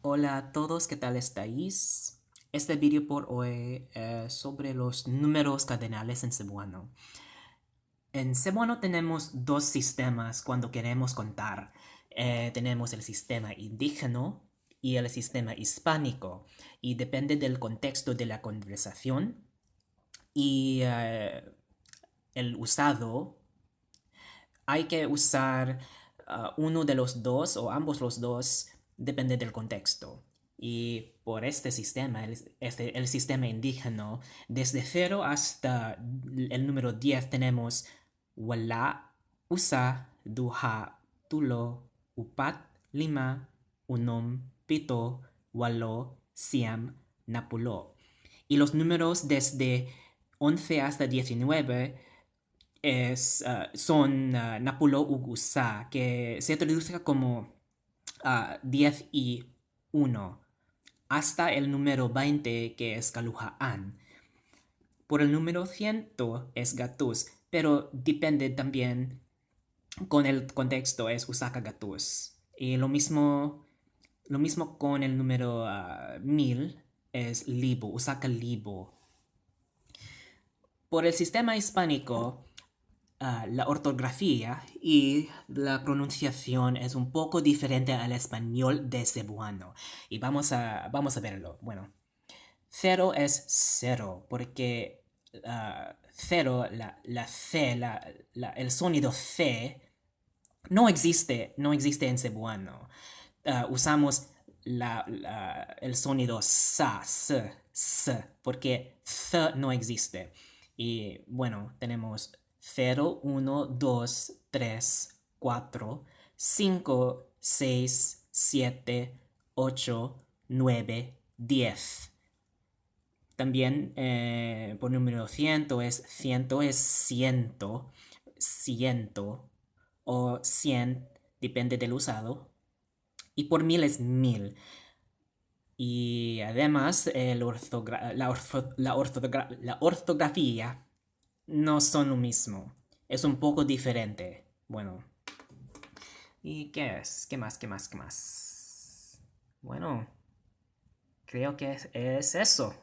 Hola a todos, ¿qué tal estáis? Este vídeo por hoy es sobre los números cardinales en cebuano. En cebuano tenemos dos sistemas cuando queremos contar. Tenemos el sistema indígena y el sistema hispánico. Y depende del contexto de la conversación y el usado, hay que usar uno de los dos o ambos los dos, depende del contexto. Y por este sistema, el sistema indígena, desde 0 hasta el número 10 tenemos wala, usa, duha, tulo, upat, lima, unom, pito, walo, siam, napulo. Y los números desde 11 hasta 19 son Napulo Ugusa, que se traduce como 10 y 1, hasta el número 20, que es Kaluhaan. Por el número 100 es Gatus, pero depende también con el contexto, es Usaka Gatus. Y lo mismo con el número 1000, es Libo, Usaka Libo. Por el sistema hispánico, la ortografía y la pronunciación es un poco diferente al español de cebuano. Y vamos a verlo. Bueno, cero es cero, porque cero, la C, el sonido C, no existe en cebuano. Usamos el sonido sa, s, porque th no existe. Y bueno, tenemos 0, 1, 2, 3, 4, 5, 6, 7, 8, 9, 10. También por número ciento es ciento, ciento o cien, depende del usado. Y por mil es mil. Y además la ortografía no son lo mismo. Es un poco diferente. Bueno. ¿Y qué es? ¿Qué más? ¿Qué más? ¿Qué más? Bueno, creo que es eso.